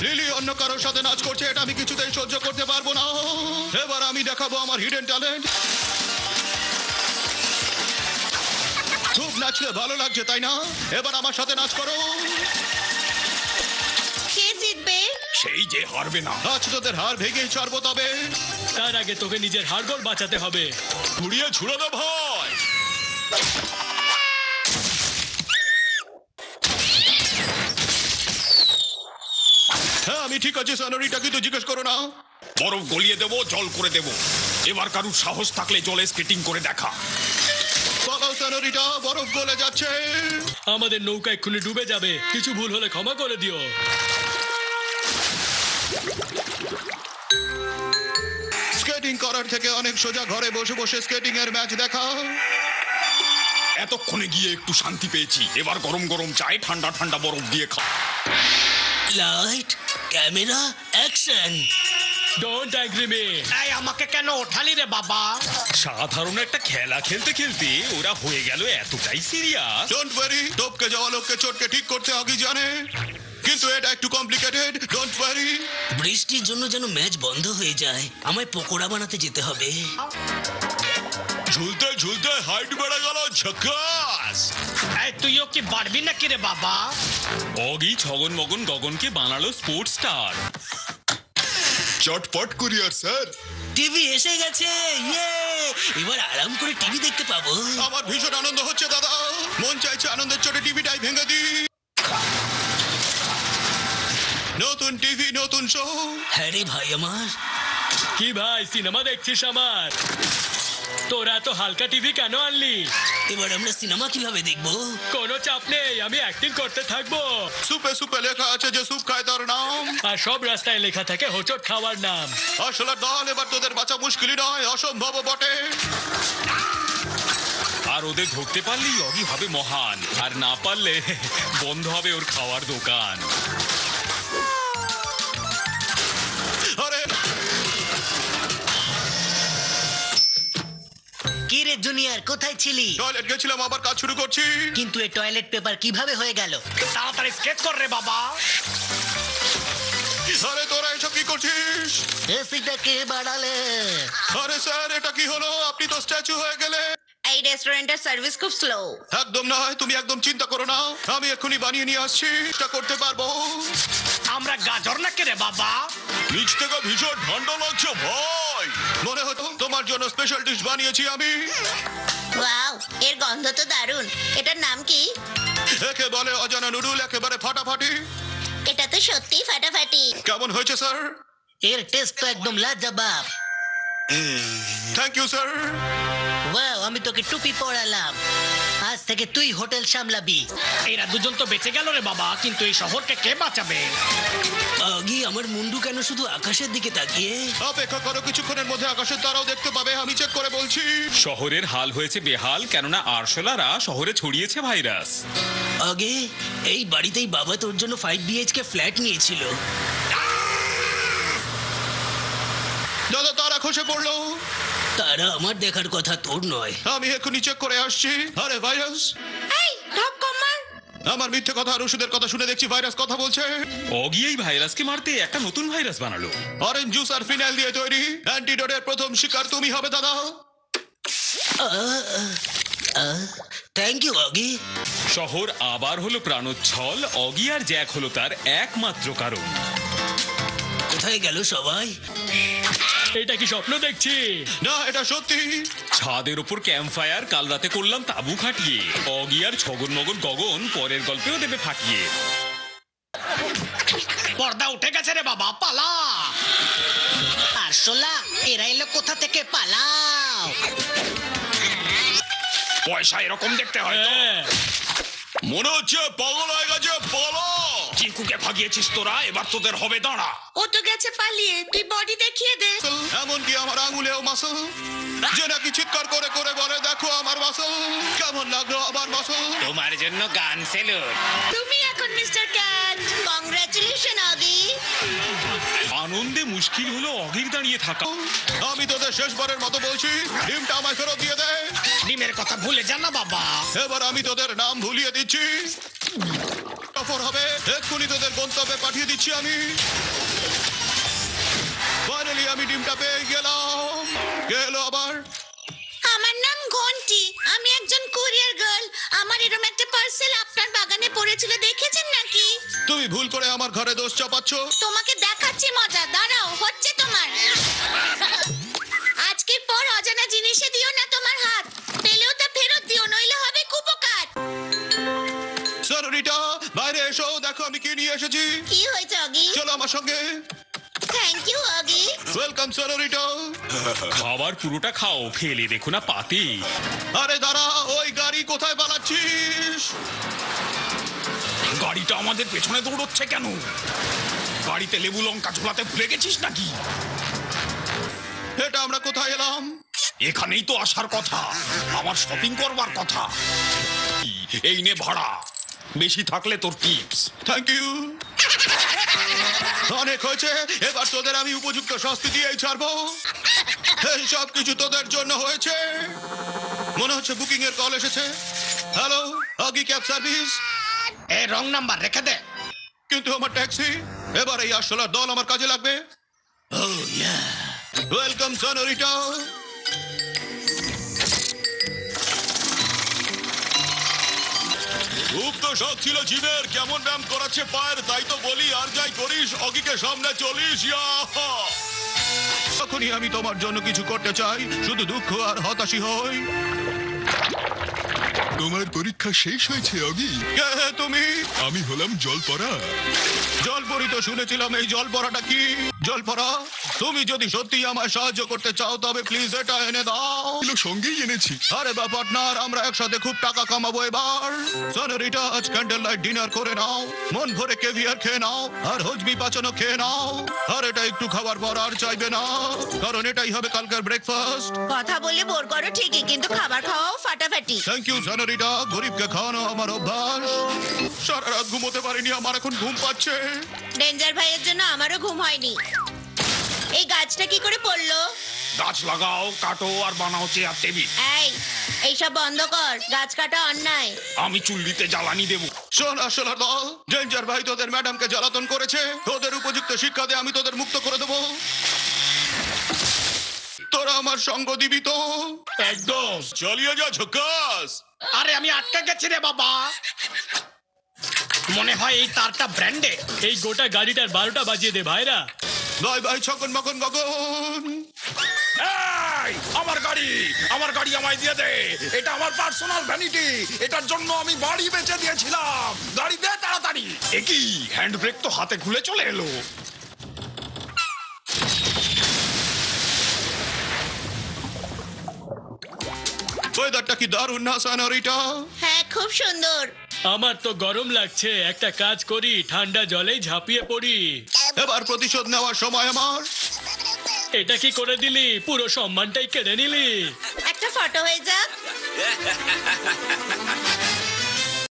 Lily অন্য কারোর সাথে নাচ করছে, এটা আমি কিছুতেই সহ্য করতে পারবো না। এবার আমি দেখাবো আমার হিডেন ট্যালেন্ট। খুব নাচলে ভালো লাগছে তাই না? এবার আমার সাথে নাচ করো। কে জিতবে? সেই যে হারবে না। আজ তোদের হার ভেঙেই ছাড়বো, তবে তার আগে তোকে নিজের হাড়গোড় বাঁচাতে হবে। ঘুরিয়ে ছুড়ে দে ভাই। হ্যাঁ আমি ঠিক আছে সানোরিটা, কিন্তু জিজ্ঞেস করো না। বরফ গলিয়ে দেবো, জল করে দেবো। এবার কারুর সাহস থাকলে জলে স্কেটিং করে দেখা। পালাও সানোরিটা, বরফ গলে যাচ্ছে। আমাদের নৌকা এক্ষুনি ডুবে যাবে, কিছু ভুল হলে ক্ষমা করে দিও। স্কেটিং করার থেকে অনেক সোজা ঘরে বসে বসে স্কেটিং এর ম্যাচ দেখা। এতক্ষণে গিয়ে একটু শান্তি পেয়েছি। এবার গরম গরম চাই, ঠান্ডা ঠান্ডা বরফ দিয়ে খা। Light, camera, action. Don't agree me. এই আমাকে কেন ওঠালি রে বাবা? সাধারণ একটা খেলা খেলতে খেলতে ওরা হয়ে গেল এতটাই সিরিয়াস। ডোন্ট ওয়ারি, টপকে যাওয়া লোককে চটকে ঠিক করতে আগেই জানে, কিন্তু এটা একটু কমপ্লিকেটেড। Don't worry. বৃষ্টির জন্য যেন ম্যাচ বন্ধ হয়ে যায়। আমায় পকোড়া বানাতে যেতে হবে। ঝুলতে ঝুলতে হাইট বেড়ে গেল, ঝাকাস। এই তুইও কি পারবি নাকি রে বাবা? অগি ছগন মগন গগনকে বানালো স্পোর্টস স্টার। চটপট কুরিয়ার স্যার। টিভি এসে গেছে, ইয়ে! এবার আরাম করে টিভি দেখতে পাবো। আমার ভীষণ আনন্দ হচ্ছে দাদা, মন চাইছে আনন্দের চোটে টিভিটাই ভেঙে দিই। নতুন টিভি, নতুন শো। হ্যাঁ রে ভাই আমার। কি ভাই, সিনেমা দেখছিস আমার? তোরা তো হালকা টিভি কেন আনলি? এবার আমরা সিনেমা কিভাবে দেখবো? কোনো চাপ নেই, আমি অ্যাক্টিং করতে থাকবো। সুপে সুপে লেখা আছে যে সুপ খায় তার নাম, আর সব রাস্তায় লেখা থাকে হোঁচট খাওয়ার নাম। আসলে দল এবার তোদের বাঁচা মুশকিলই নয়, অসম্ভব বটে। আর ওদের ধরতে পারলেই অগি হবে মহান, আর না পারলে বন্ধ হবে ওর খাওয়ার দোকান। আরে কি রে জুনিয়র, কোথায় ছিলি? টয়লেট গেছিলাম, আবার কাজ শুরু করছি। কিন্তু এই টয়লেট পেপার কিভাবে হয়ে গেল? তাড়াতাড়ি স্কেচ কর রে বাবা। আরে তোরা এসব কি করছিস? এসিটা কে বাড়ালে? আরে স্যার এটা কি হলো? আপনি তো স্ট্যাচু হয়ে গেলে। এই রেস্টুরেন্টের সার্ভিস খুব স্লো। একদম নয়, তুমি একদম চিন্তা করো না, আমি এক্ষুনি বানিয়ে নিয়ে আসছি, এটা করতে পারবো। আমরা গাজর নাকি রে বাবা? নিচ থেকে ভীষণ ঠান্ডা লাগছে ভাই, মনে হতো তোমার জন্য স্পেশাল ডিশ বানিয়েছি আমি। ওয়াও, এর গন্ধ তো দারুণ। এটার নাম কি? একে বলে অজানা নুডুল, একেবারে ফাটাফাটি। এটা তো সত্যিই ফাটাফাটি। কেমন হয়েছে স্যার? এর টেস্ট তো একদম লাজবাব। Thank you sir. ওয়াও, আমি তোকে টুপি পরালাম। আজ থেকে তুই হোটেল সামলাবি। এরা দুজন তো বেঁচে গেল রে বাবা, কিন্তু এই শহরকে কে বাঁচাবে? আগি, আমার মুন্ডু কেন শুধু আকাশের দিকে তাকিয়ে? অপেক্ষা করো, কিছুক্ষণের মধ্যে আকাশের তারাও দেখতে পাবে, আমি চেক করে বলছি। শহরের হাল হয়েছে বেহাল, কেননা আরশোলারা শহরে ছড়িয়েছে ভাইরাস। আগে এই বাড়িতেই বাবা তোর জন্য 5 BHK ফ্ল্যাট নিয়েছিল। দাদা তারা খসে পড়লো। তারা আমার দেখার কথা, তোর নয়। আমি এক্ষুনি চেক করে আসছি। আরে ভাইরাস। এই ঢপ কমার। আমার মিথ্যে কথা আর ওষুধের কথা শুনে দেখছি ভাইরাস কথা বলছে। অগি এই ভাইরাসকে মারতে একটা নতুন ভাইরাস বানালো। অরেঞ্জ জুস আর ফিনাইল দিয়ে তৈরি। অ্যান্টিডোটের প্রথম শিকার তুমি হবে দাদা। Thank you Agi. শহর আবার হলো প্রাণোচ্ছল, অগি আর জ্যাক হলো তার একমাত্র কারণ। কোথায় গেল সবাই? এটা কি স্বপ্ন দেখছি? না এটা সত্যি। ছাদের ওপর ক্যাম্প ফায়ার, কাল রাতে করলাম তাবু খাটিয়ে। অগি আর ছগন মগন গগন পরের গল্পেও দেবে ফাটিয়ে। পর্দা উঠে গেছে রে বাবা, পালা। আরশোলা, এরা এলো কোথা থেকে? পালাও। পয়সা এরকম দেখতে হয় তো। হ্যাঁ। মনে হচ্ছে পাগল হয়ে গেছে, বলো। চিকুকে ভাগিয়েছিস তোরা, এবার তোদের হবে দাঁড়া। ও তো গেছে পালিয়ে, তুই বডি দেখিয়ে দে। এমনকি আমার আঙুলেও মাসল, যে নাকি চিৎকার করে করে বলে দেখো আমার মাসল। কেমন লাগলো আমার মাসল? তোমার জন্য গান সেলুট। তুমি এখন মিস্টার ক্যাট। কংগ্রাচুলেশন আগি। আনন্দে মুশকিল হলো অগির দাঁড়িয়ে থাকা। আমি তোদের শেষবারের মতো বলছি, ডিমটা আমায় ফেরত দিয়ে দে। ডিমের কথা ভুলে যা না বাবা। এবার আমি তোদের নাম ভুলিয়ে দিচ্ছি। সফর হবে। এক্ষুনি তোদের গন্তব্যে পাঠিয়ে দিচ্ছি আমি। ফাইনালি আমি ডিমটা পেয়ে গেলাম। গেল আবার। আমার নাম ঘন্টি, আমি একজন কুরিয়ার গার্ল। আমার এরকম একটা পার্সেল আপনার বাগানে পড়েছিল, দেখেছেন নাকি? তুমি ভুল করে আমার ঘরে দোষ চাপাচ্ছ। তোমাকে দেখাচ্ছি মজা, দাঁড়াও, হচ্ছে তোমার। আজকের পর অজানা জিনিসে দিও না তোমার হাত, পেলেও তা ফেরত দিও, নইলে হবে কুপকার। সরোরিটা, বাইরে এসো, দেখো আমি কি নিয়ে এসেছি। কি হয়েছে অগি? চলো আমার সঙ্গে। Thank you Oggy. Welcome senorita. খাবার পুরোটা খাও, ফেলে দেখো না পাতি। আরে দাঁড়া, ওই গাড়ি কোথায় পালাচ্ছিস? গাড়িটা আমাদের পেছনে দৌড়চ্ছে কেন? গাড়িতে লেবু লঙ্কা ঝোলাতে ভুলে গেছিস নাকি? এটা আমরা কোথায় এলাম? এখানেই তো আসার কথা, আমার শপিং করবার কথা। এই নে ভাড়া, বেশি থাকলে তোর টিপস। Thank you. অনেক হয়েছে, এবার তোদের আমি উপযুক্ত শাস্তি দিয়েই ছাড়বো। এই সব কিছু তোদের জন্য হয়েছে। মনে হচ্ছে বুকিং এর কল এসেছে। Hello, Agi cab service. এ রং নাম্বার রেখে দে। কিন্তু আমার ট্যাক্সি, এবার এই আসলার দল আমার কাজে লাগবে। ওয়েলকাম সনোরিটা। খুব তো শখ ছিল জিমের, কেমন ব্যায়াম করাচ্ছে পায়ের, তাই তো বলি আর যাই করিস অগিকে সামনে চলিস। তখনই আমি তোমার জন্য কিছু করতে চাই, শুধু দুঃখ আর হতাশি হই। তোমার পরীক্ষা শেষ হয়েছে অগি। কে তুমি? আমি হলাম জলপরা। জলপরি তো শুনেছিলাম, এই জলপরাটা কি? জলপরা, তুমি যদি সত্যি আমায় সাহায্য করতে চাও তবে প্লিজ এটা এনে দাও। এগুলো সঙ্গেই এনেছি। আরে বা পার্টনার, আমরা একসাথে খুব টাকা কামাবো এবার। সনোরিটা, আজ ক্যান্ডেল লাইট ডিনার করে নাও, মন ভরে কেভিয়ার খেয়ে নাও, আর হজমি পাচানো খেয়ে নাও। আর এটা একটু খাবার পর আর চাইবে না, কারণ এটাই হবে কালকের ব্রেকফাস্ট। কথা বলে বোর করো ঠিকই, কিন্তু খাবার খাওয়াও ফাটাফাটি। থ্যাংক ইউ সনোরিটা, গরিবকে খাওয়ানো আমার অভ্যাস। সারা রাত ঘুমোতে পারিনি, আমার এখন ঘুম পাচ্ছে। ডেঞ্জার ভাইয়ের জন্য আমারও ঘুম হয়নি। এই গাছটা কি করে পড়লো? গাছ লাগাও, কাটো আর বানাও চেয়ার টেবিল। এইসব বন্ধ কর, গাছ কাটা অন্যায়। আমি চুল্লিতে জ্বালানি দেবো। শোন আসলে দল, ডেঞ্জার ভাই তোদের ম্যাডামকে জ্বালাতন করেছে, তোদের উপযুক্ত শিক্ষা দিয়ে আমি তোদের মুক্ত করে দেবো। তোরা আমার সঙ্গ দিবি তো? একদম। চালিয়ে যা ঝকাস। আরে আমি আটকে গেছি রে বাবা। মনে হয় এই তারটা ব্র্যান্ডে। এই গোটা গাড়িটার 12টা বাজিয়ে দে ভাইরা। বাই বাই ছকন মকন গগন। এই, আমার গাড়ি আমায় দিয়ে দে। এটা আমার পার্সোনাল ভ্যানিটি, এটার জন্য আমি বাড়ি বেচে দিয়েছিলাম। গাড়ি দে তাড়াতাড়ি। একই হ্যান্ড ব্রেক তো হাতে খুলে চলে এলো। ওয়েদারটা কি দারুণ না সনোরিটা? হ্যাঁ, খুব সুন্দর। আমার তো গরম লাগছে, একটা কাজ করি, ঠান্ডা জলেই ঝাঁপিয়ে পড়ি। এবার প্রতিশোধ নেওয়ার সময় আমার। এটা কি করে দিলি? পুরো সম্মানটাই কেড়ে নিলি। একটা ফটো হয়ে যাক।